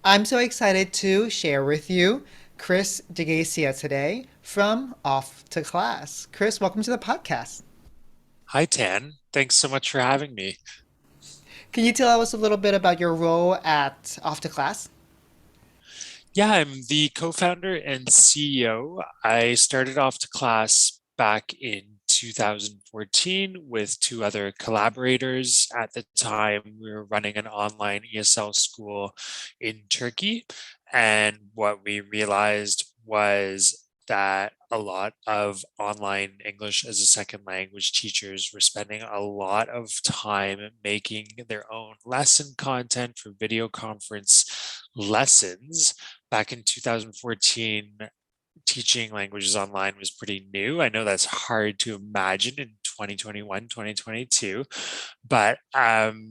I'm so excited to share with you Kris Jagasia today from Off to Class. Kris, welcome to the podcast. Hi, Tan. Thanks so much for having me. Can you tell us a little bit about your role at Off to Class? Yeah, I'm the co-founder and CEO. I started off to class back in 2014 with two other collaborators. At the time, we were running an online ESL school in Turkey. And what we realized was that a lot of online English as a second language teachers were spending a lot of time making their own lesson content for video conference lessons. Back in 2014, teaching languages online was pretty new. I know that's hard to imagine in 2021, 2022.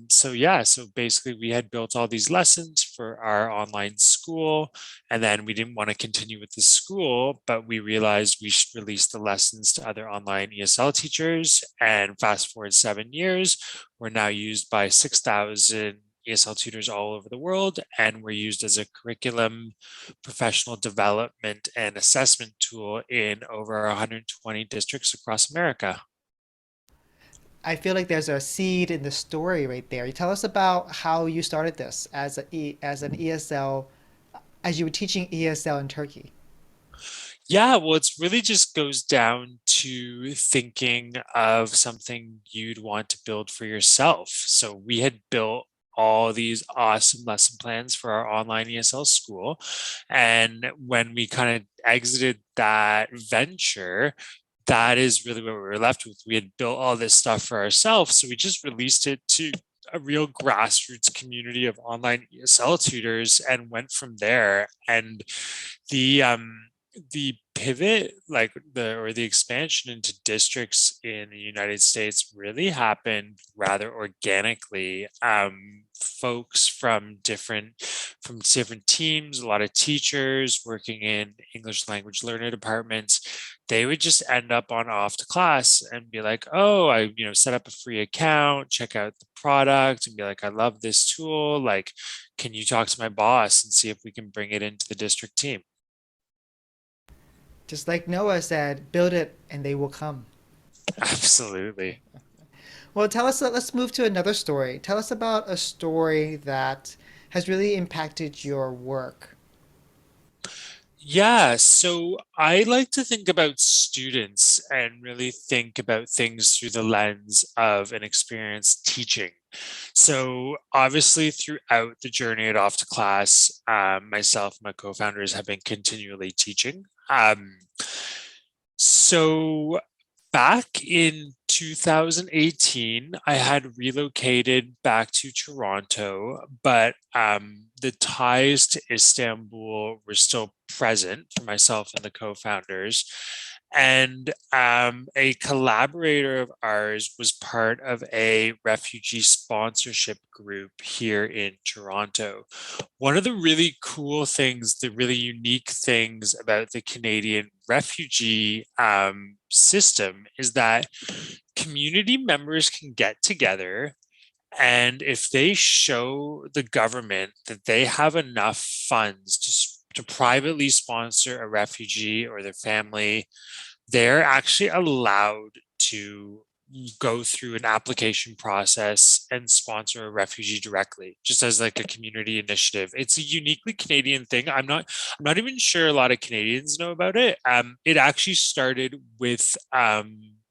So basically we had built all these lessons for our online school, and then we didn't want to continue with the school, but we realized we should release the lessons to other online ESL teachers. And fast forward 7 years, we're now used by 6,000 ESL tutors all over the world, and we're used as a curriculum, professional development, and assessment tool in over 120 districts across America. I feel like there's a seed in the story right there. You tell us about how you started this as an ESL, as you were teaching ESL in Turkey. Yeah, well, it's really just goes down to thinking of something you'd want to build for yourself. So we had built all these awesome lesson plans for our online ESL school. And when we kind of exited that venture, that is really what we were left with. We had built all this stuff for ourselves. So we just released it to a real grassroots community of online ESL tutors and went from there. And the pivot, like the expansion into districts in the United States, really happened rather organically. Folks from different teams, a lot of teachers working in English language learner departments, they would just end up on off to class and be like, oh, I set up a free account, check out the product, and be like, I love this tool. Like, can you talk to my boss and see if we can bring it into the district team? Just like Noah said, build it and they will come. Absolutely. Well, let's move to another story. Tell us about a story that has really impacted your work. Yeah, so I like to think about students and really think about things through the lens of an experienced teaching. So obviously, throughout the journey at Off to Class, myself and my co-founders have been continually teaching. So back in 2018, I had relocated back to Toronto, but the ties to Istanbul were still present for myself and the co-founders. And a collaborator of ours was part of a refugee sponsorship group here in Toronto. One of the really cool things, the really unique things about the Canadian refugee system is that community members can get together, and if they show the government that they have enough funds to privately sponsor a refugee or their family, they're actually allowed to go through an application process and sponsor a refugee directly, just as like a community initiative. It's a uniquely Canadian thing. I'm not even sure a lot of Canadians know about it. It actually started with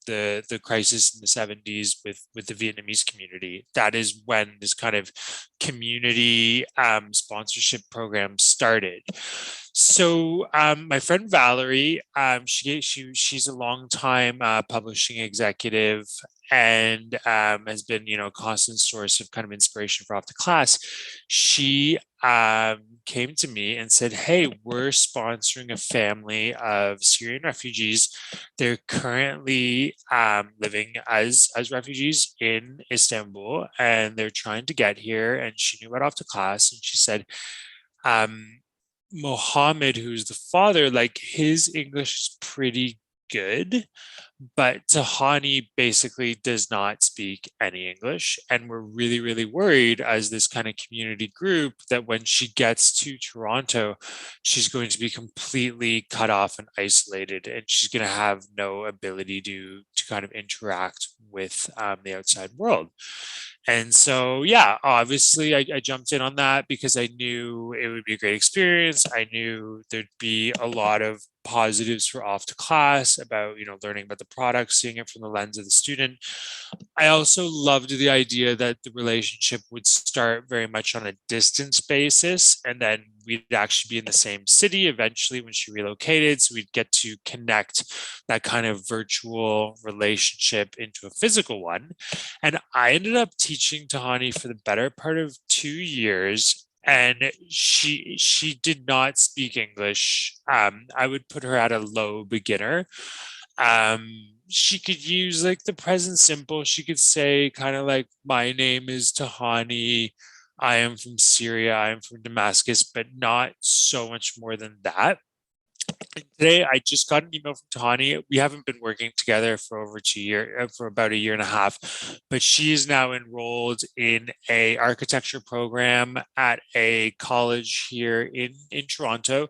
the crisis in the 70s with the Vietnamese community. That is when this kind of community sponsorship program started. So my friend Valerie, she's a long time publishing executive and has been a constant source of kind of inspiration for Off the Class. She came to me and said, "Hey, we're sponsoring a family of Syrian refugees. They're currently living as refugees in Istanbul, and they're trying to get here." And she knew about Off the Class, and she said, um, Mohammed, who's the father, like his English is pretty good, But Tahani basically does not speak any English. And we're really, really worried as this kind of community group that when she gets to Toronto, she's going to be completely cut off and isolated, and she's going to have no ability to kind of interact with the outside world. And so, yeah, obviously, I jumped in on that because I knew it would be a great experience. I knew there'd be a lot of positives for off to class about, learning about the product, seeing it from the lens of the student. I also loved the idea that the relationship would start very much on a distance basis, and then we'd actually be in the same city eventually when she relocated. So we'd get to connect that kind of virtual relationship into a physical one. And I ended up teaching Tahani for the better part of 2 years. And she did not speak English. I would put her at a low beginner. She could use like the present simple. She could say kind of like, my name is Tahani. I am from Syria. I am from Damascus, but not so much more than that. Today, I just got an email from Tahani. We haven't been working together for over 2 years, for about a year and a half, but she is now enrolled in a architecture program at a college here in Toronto,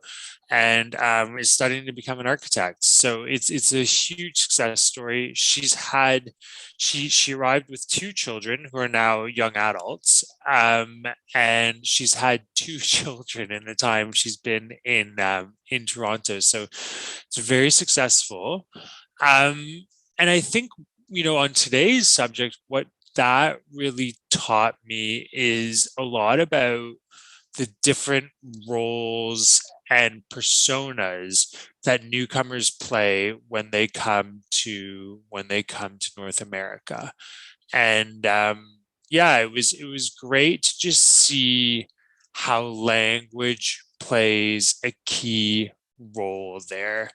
and is studying to become an architect. So it's a huge success story. She arrived with two children who are now young adults, and she's had two children in the time she's been in Toronto. So it's very successful. And I think, on today's subject, what that really taught me is a lot about the different roles and personas that newcomers play when they come to North America. And yeah, it was great to just see how language plays a key role there.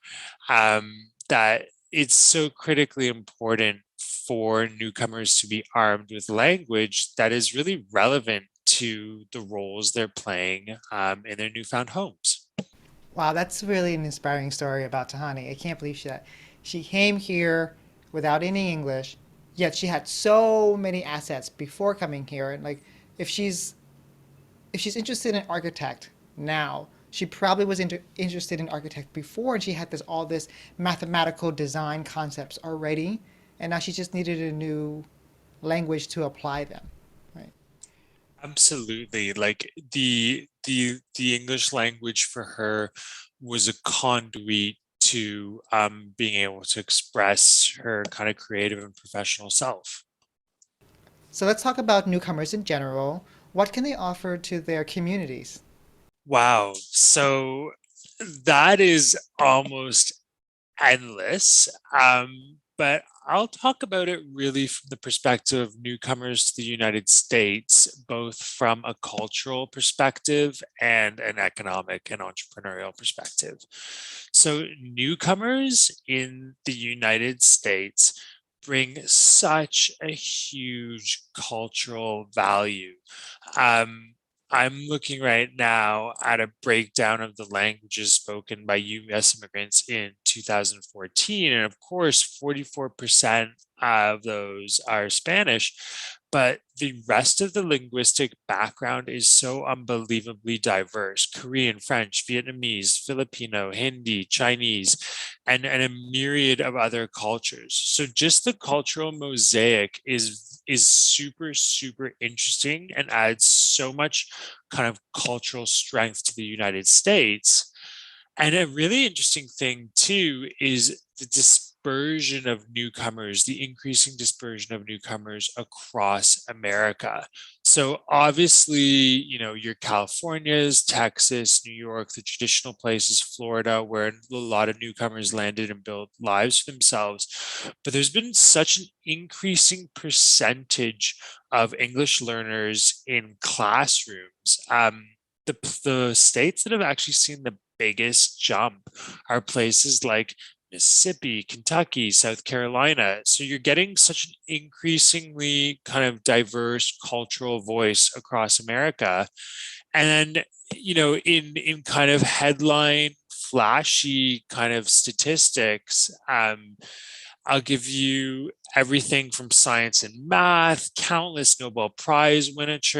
That it's so critically important for newcomers to be armed with language that is really relevant to the roles they're playing in their newfound homes. Wow, that's really an inspiring story about Tahani. I can't believe she came here without any English, yet she had so many assets before coming here. And like, if she's if she's interested in architect now, she probably was interested in architect before, and she had this mathematical design concepts already, and now she just needed a new language to apply them. Right. Absolutely. Like the English language for her was a conduit to being able to express her kind of creative and professional self. So let's talk about newcomers in general. What can they offer to their communities? Wow. So that is almost endless. But I'll talk about it really from the perspective of newcomers to the United States, both from a cultural perspective and an economic and entrepreneurial perspective. So, newcomers in the United States bring such a huge cultural value. Um, I'm looking right now at a breakdown of the languages spoken by US immigrants in 2014. And of course, 44% of those are Spanish, but the rest of the linguistic background is so unbelievably diverse: Korean, French, Vietnamese, Filipino, Hindi, Chinese, and a myriad of other cultures. So just the cultural mosaic is super, super interesting and adds so much kind of cultural strength to the United States. And a really interesting thing too is the dispersion of newcomers, the increasing dispersion of newcomers across America. So obviously, your Californias, Texas, New York, the traditional places, Florida, where a lot of newcomers landed and built lives for themselves. But there's been such an increasing percentage of English learners in classrooms. The states that have actually seen the biggest jump are places like Mississippi, Kentucky, South Carolina. So you're getting such an increasingly kind of diverse cultural voice across America. And then, in kind of headline, flashy kind of statistics, I'll give you everything from science and math, countless Nobel Prize winners,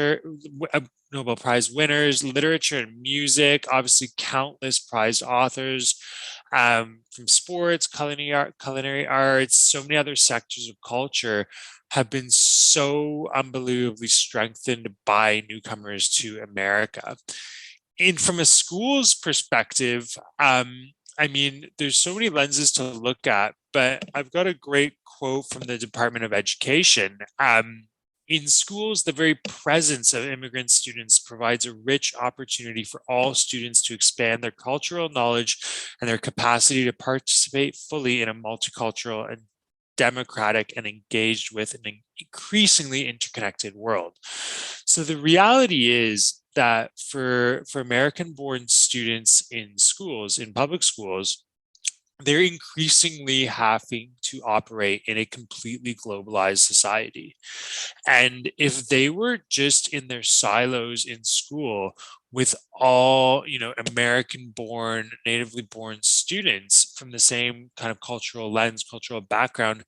literature and music, obviously countless prized authors, from sports, culinary arts, so many other sectors of culture have been so unbelievably strengthened by newcomers to America. And from a school's perspective, I mean, there's so many lenses to look at, but I've got a great quote from the Department of Education. In schools, the very presence of immigrant students provides a rich opportunity for all students to expand their cultural knowledge and their capacity to participate fully in a multicultural and democratic and engaged with an increasingly interconnected world. So the reality is that for American born students in schools, in public schools, they're increasingly having to operate in a completely globalized society. And if they were just in their silos in school with all, American born, natively born students from the same kind of cultural lens, cultural background,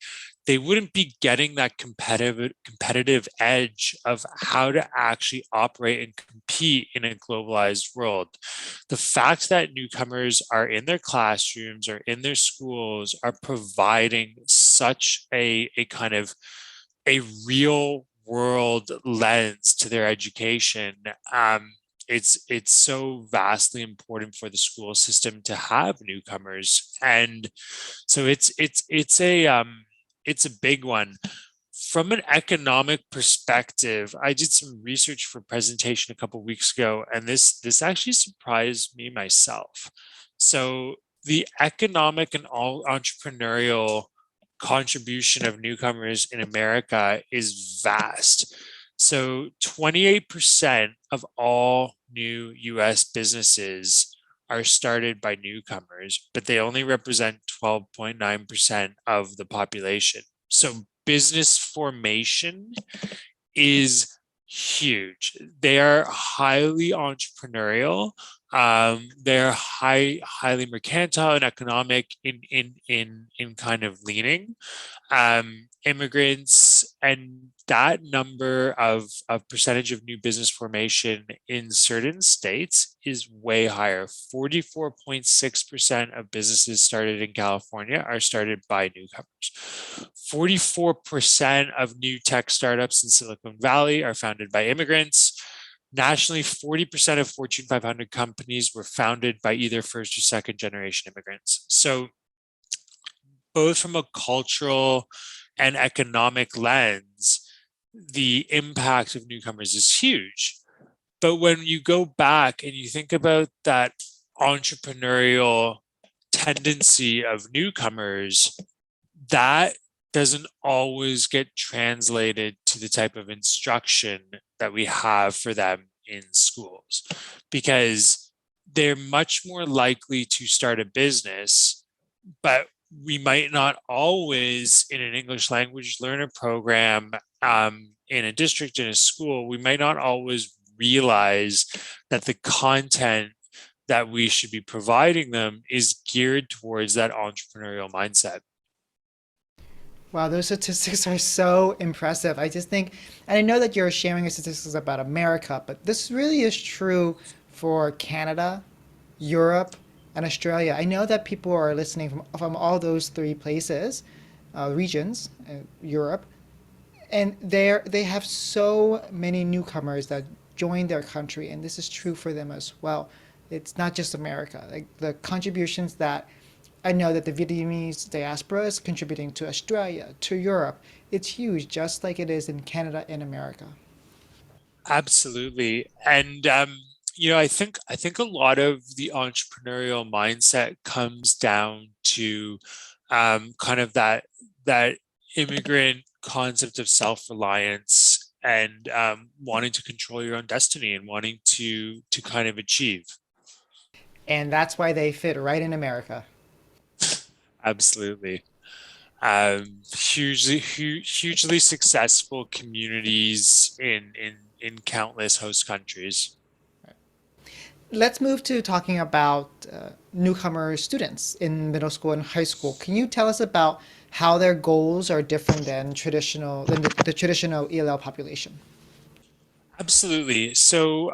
they wouldn't be getting that competitive edge of how to actually operate and compete in a globalized world. The fact that newcomers are in their classrooms or in their schools are providing such a kind of a real world lens to their education. It's so vastly important for the school system to have newcomers, and so it's a big one. From an economic perspective, I did some research for a presentation a couple of weeks ago, and this actually surprised me myself. So the economic and all entrepreneurial contribution of newcomers in America is vast. So 28% of all new US businesses are started by newcomers, but they only represent 12.9% of the population. So business formation is huge. They are highly entrepreneurial. They're highly mercantile and economic in kind of leaning. Immigrants, and that number of percentage of new business formation in certain states is way higher. 44.6% of businesses started in California are started by newcomers. 44% of new tech startups in Silicon Valley are founded by immigrants. Nationally, 40% of Fortune 500 companies were founded by either first or second generation immigrants. So both from a cultural and economic lens, the impact of newcomers is huge. But when you go back and you think about that entrepreneurial tendency of newcomers, that doesn't always get translated to the type of instruction that we have for them in schools, because they're much more likely to start a business, but we might not always, in an English language learner program, in a district, in a school, we might not always realize that the content that we should be providing them is geared towards that entrepreneurial mindset. Wow, those statistics are so impressive. I just think, and I know that you're sharing your statistics about America, but this really is true for Canada, Europe, and Australia. I know that people are listening from all those three places, regions, Europe, and they have so many newcomers that join their country, and this is true for them as well. It's not just America. Like the contributions that I know that the Vietnamese diaspora is contributing to Australia, to Europe. It's huge, just like it is in Canada and America. Absolutely. And I think a lot of the entrepreneurial mindset comes down to kind of that immigrant concept of self-reliance and wanting to control your own destiny and wanting to kind of achieve. And that's why they fit right in America. Absolutely. Hugely successful communities in countless host countries. Let's move to talking about newcomer students in middle school and high school. Can you tell us about how their goals are different than the traditional ELL population? Absolutely. So,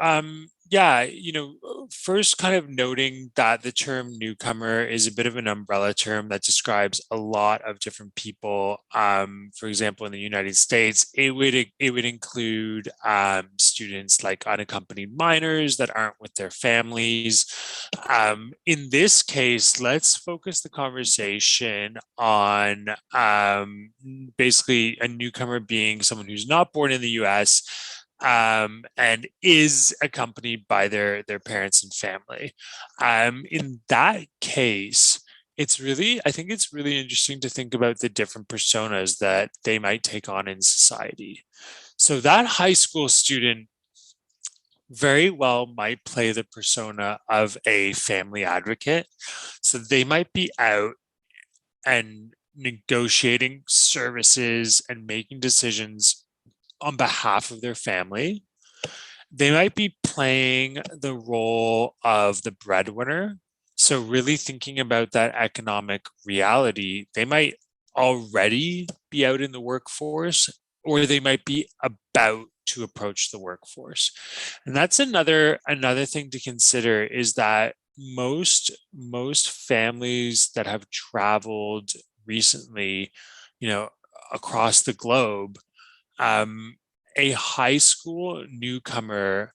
yeah, first kind of noting that the term newcomer is a bit of an umbrella term that describes a lot of different people. For example, in the United States, it would include students like unaccompanied minors that aren't with their families. In this case, let's focus the conversation on basically a newcomer being someone who's not born in the U.S. And is accompanied by their parents and family. In that case, I think it's really interesting to think about the different personas that they might take on in society. So that high school student very well might play the persona of a family advocate. So they might be out and negotiating services and making decisions on behalf of their family. They might be playing the role of the breadwinner. So, really thinking about that economic reality, they might already be out in the workforce, or they might be about to approach the workforce. And that's another thing to consider is that most families that have traveled recently, you know, across the globe, um, a high school newcomer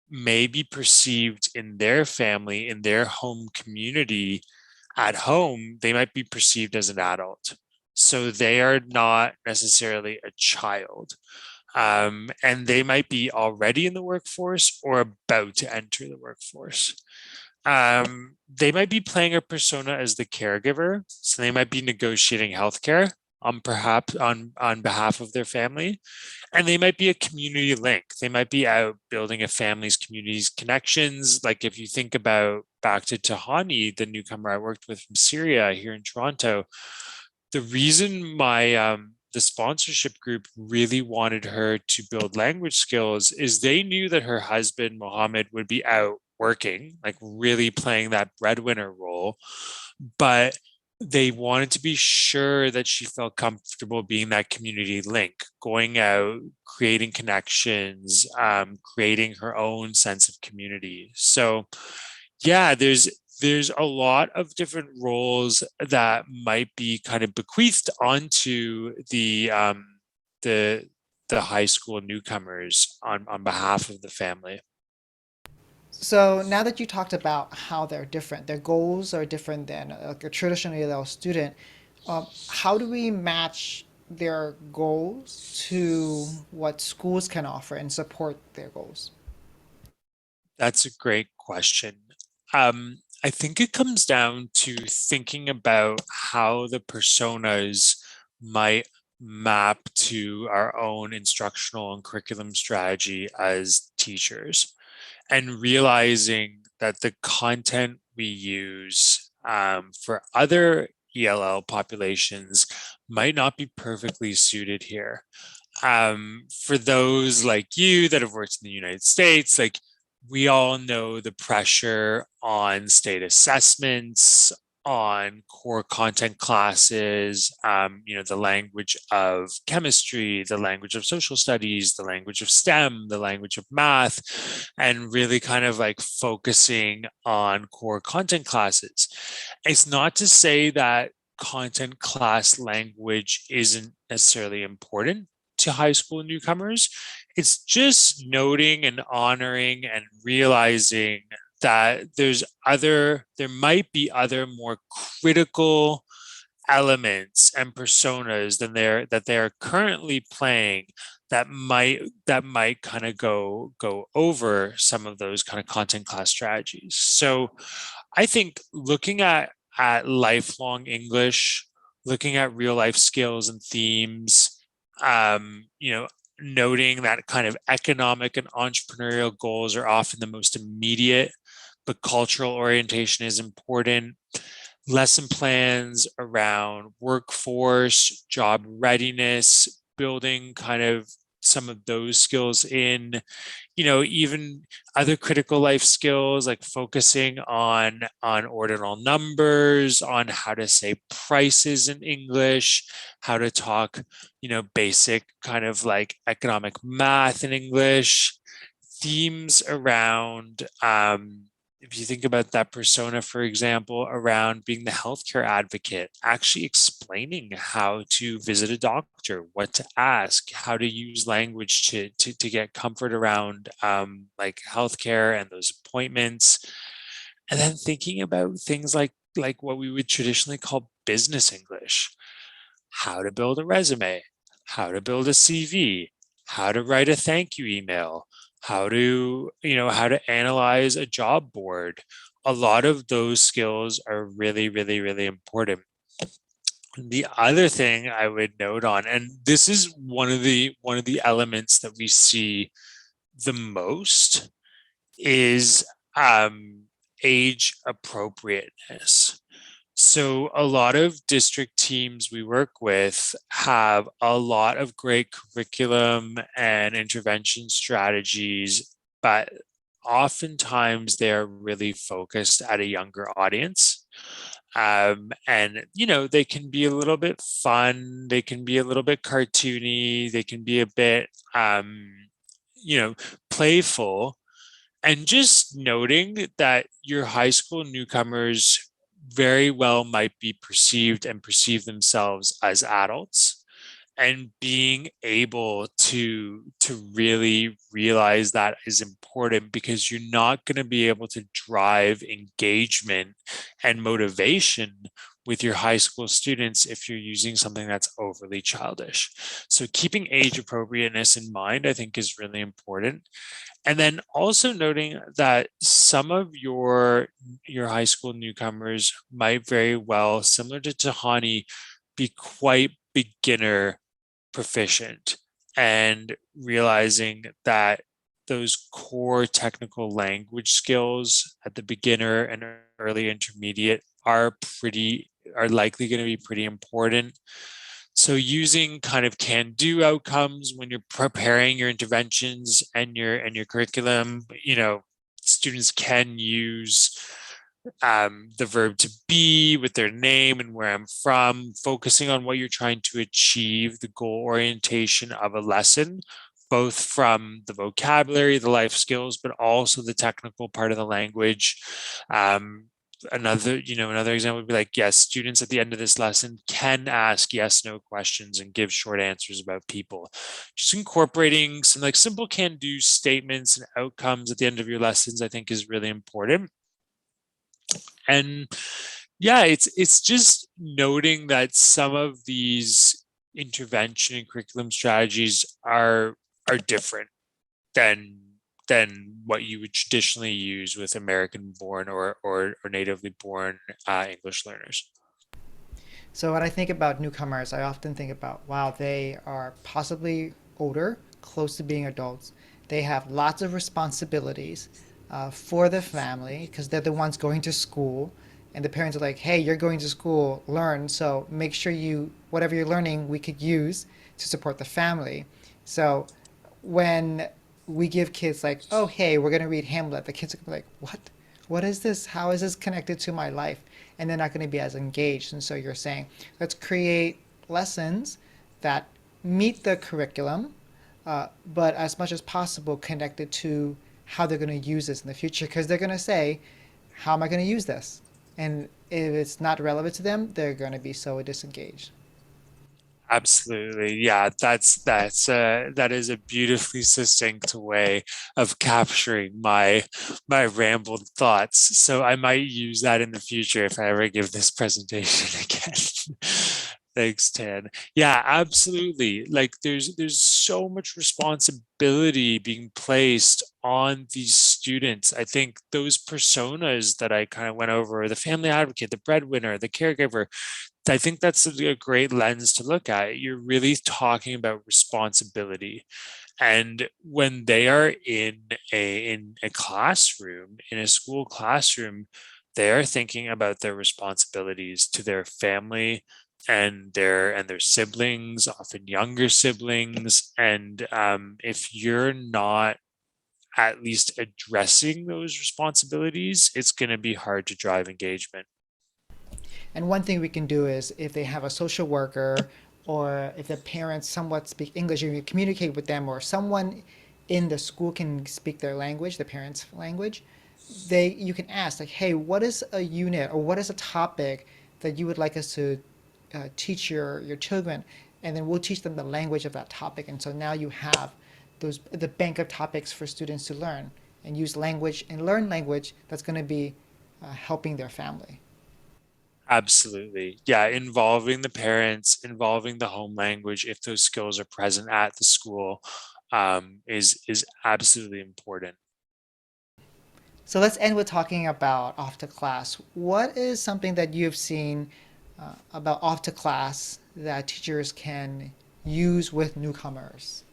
may be perceived in their family, in their home community, at home, they might be perceived as an adult. So they are not necessarily a child. And they might be already in the workforce or about to enter the workforce. They might be playing a persona as the caregiver. So they might be negotiating healthcare on perhaps on behalf of their family, and they might be a community link. They might be out building a family's community's connections. Like if you think about back to Tahani, the newcomer I worked with from Syria here in Toronto, the reason my the sponsorship group really wanted her to build language skills is they knew that her husband Mohammed would be out working, like really playing that breadwinner role, but they wanted to be sure that she felt comfortable being that community link, going out, creating connections, creating her own sense of community. So yeah, there's a lot of different roles that might be kind of bequeathed onto the the high school newcomers on behalf of the family. So now that you talked about how they're different, their goals are different than like a traditional ELL student. How do we match their goals to what schools can offer and support their goals? That's a great question. I think it comes down to thinking about how the personas might map to our own instructional and curriculum strategy as teachers, and realizing that the content we use for other ELL populations might not be perfectly suited here. For those like you that have worked in the United States, like we all know the pressure on state assessments, on core content classes, the language of chemistry, the language of social studies, the language of STEM, the language of math, and really kind of like focusing on core content classes. It's not to say that content class language isn't necessarily important to high school newcomers. It's just noting and honoring and realizing that there might be other more critical elements and personas that they're currently playing that might kind of go over some of those kind of content class strategies. So I think looking at lifelong English, looking at real life skills and themes, um, you know, noting that kind of economic and entrepreneurial goals are often the most immediate, but cultural orientation is important. Lesson plans around workforce, job readiness, building kind of some of those skills in, even other critical life skills like focusing on ordinal numbers, on how to say prices in English, how to talk, basic kind of like economic math in English, themes around, if you think about that persona, for example, around being the healthcare advocate, actually explaining how to visit a doctor, what to ask, how to use language to get comfort around like healthcare and those appointments. And then thinking about things like what we would traditionally call business English, how to build a resume, how to build a CV, how to write a thank you email, how to analyze a job board. A lot of those skills are really, really, really important. The other thing I would note on, and this is one of the elements that we see the most, is age appropriateness. So a lot of district teams we work with have a lot of great curriculum and intervention strategies, but oftentimes they're really focused at a younger audience. And they can be a little bit fun, they can be a little bit cartoony, they can be a bit you know playful, and just noting that your high school newcomers very well might be perceived and perceive themselves as adults, and being able to really realize that is important, because you're not going to be able to drive engagement and motivation with your high school students if you're using something that's overly childish. So keeping age appropriateness in mind, I think, is really important. And then also noting that some of your high school newcomers might very well, similar to Tahani, be quite beginner proficient, and realizing that those core technical language skills at the beginner and early intermediate are likely going to be pretty important. So using kind of can-do outcomes when you're preparing your interventions and your curriculum, students can use the verb to be with their name and where I'm from, focusing on what you're trying to achieve, the goal orientation of a lesson, both from the vocabulary, the life skills, but also the technical part of the language. Another example would be like, yes, students at the end of this lesson can ask yes no questions and give short answers about people. Just incorporating some like simple can do statements and outcomes at the end of your lessons, I think, is really important. And yeah, it's just noting that some of these intervention and curriculum strategies are different than what you would traditionally use with American born or natively born English learners. So when I think about newcomers, I often think about, wow, they are possibly older, close to being adults. They have lots of responsibilities for the family because they're the ones going to school. And the parents are like, hey, you're going to school, learn. So make sure whatever you're learning, we could use to support the family. So when we give kids like, oh, hey, we're going to read Hamlet, the kids are going to be like, what? What is this? How is this connected to my life? And they're not going to be as engaged. And so you're saying, let's create lessons that meet the curriculum, but as much as possible connected to how they're going to use this in the future. Because they're going to say, how am I going to use this? And if it's not relevant to them, they're going to be so disengaged. Absolutely. Yeah, that is a beautifully succinct way of capturing my rambled thoughts. So I might use that in the future if I ever give this presentation again. Thanks, Tan. Yeah, absolutely. Like there's so much responsibility being placed on these students. I think those personas that I kind of went over, the family advocate, the breadwinner, the caregiver, I think that's a great lens to look at. You're really talking about responsibility. And when they are in a classroom, in a school classroom, they are thinking about their responsibilities to their family, and their siblings, often younger siblings. And if you're not at least addressing those responsibilities, it's going to be hard to drive engagement. And one thing we can do is if they have a social worker or if the parents somewhat speak English, you can communicate with them or someone in the school can speak their language, the parents' language. You can ask like, hey, what is a unit or what is a topic that you would like us to teach your children, and then we'll teach them the language of that topic. And so now you have the bank of topics for students to learn and use language and learn language that's going to be helping their family. Absolutely. Yeah, involving the parents, involving the home language, if those skills are present at the school, is absolutely important. So let's end with talking about off to class. What is something that you've seen about off to class that teachers can use with newcomers?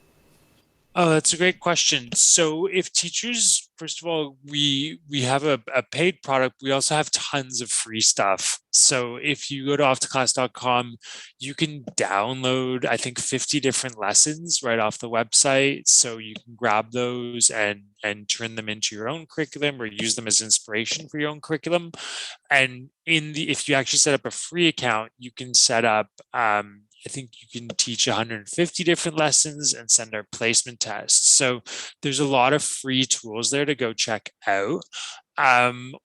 Oh, that's a great question. So if teachers, first of all, we have a paid product, we also have tons of free stuff. So if you go to offtoclass.com, you can download, I think, 50 different lessons right off the website. So you can grab those and turn them into your own curriculum or use them as inspiration for your own curriculum. And if you actually set up a free account, you can set up I think you can teach 150 different lessons and send out placement tests. So there's a lot of free tools there to go check out.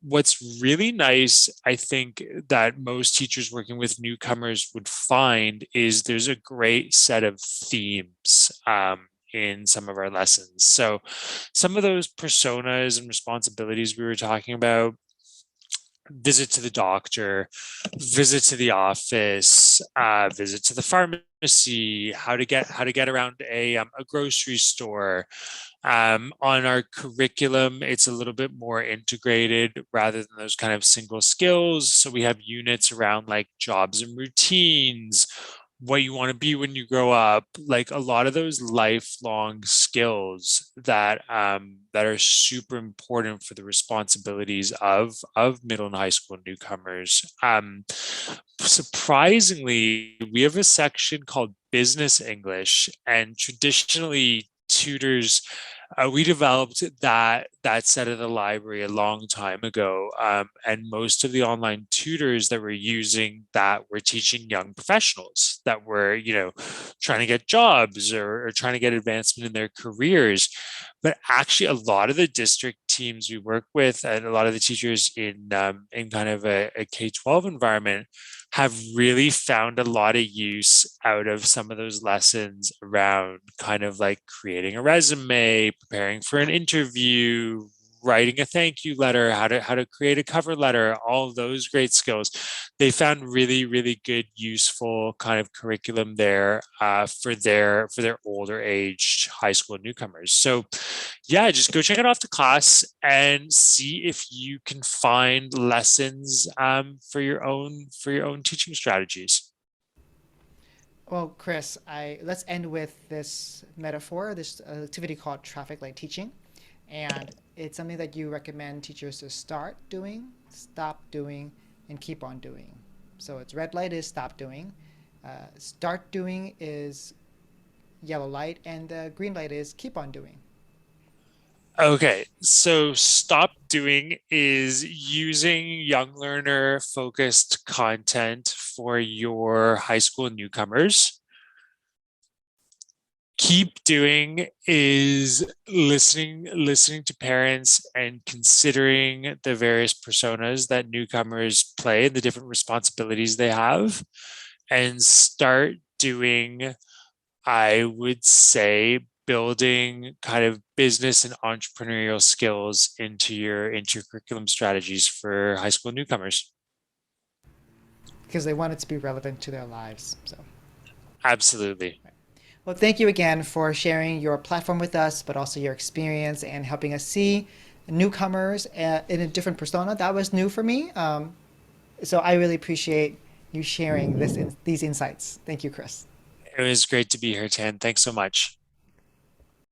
What's really nice, I think, that most teachers working with newcomers would find is there's a great set of themes. In some of our lessons. So, some of those personas and responsibilities we were talking about, visit to the doctor, visit to the office, visit to the pharmacy, how to get around a grocery store. On our curriculum, it's a little bit more integrated rather than those kind of single skills. So we have units around like jobs and routines, what you want to be when you grow up, like a lot of those lifelong skills that are super important for the responsibilities of middle and high school newcomers. Surprisingly, we have a section called business English, and traditionally tutors, we developed that set of the library a long time ago, and most of the online tutors that were using that were teaching young professionals that were, trying to get jobs or trying to get advancement in their careers. But actually, a lot of the district teams we work with, and a lot of the teachers in kind of a K-12 environment, have really found a lot of use out of some of those lessons around kind of like creating a resume, preparing for an interview, writing a thank you letter, how to create a cover letter, all of those great skills. They found really, really good, useful kind of curriculum there for their older age high school newcomers. So yeah, just go check it off the class and see if you can find lessons for your own teaching strategies. Well, Kris, let's end with this metaphor, this activity called traffic light teaching. And it's something that you recommend teachers to start doing, stop doing, and keep on doing. So it's red light is stop doing, start doing is yellow light, and the green light is keep on doing. Okay, so stop doing is using young learner focused content for your high school newcomers. Keep doing is listening to parents and considering the various personas that newcomers play, the different responsibilities they have. And start doing, I would say, building kind of business and entrepreneurial skills into your curriculum strategies for high school newcomers. Because they want it to be relevant to their lives. So, Absolutely. well, thank you again for sharing your platform with us, but also your experience and helping us see newcomers in a different persona. That was new for me. So I really appreciate you sharing these insights. Thank you, Kris. It was great to be here, Tan. Thanks so much.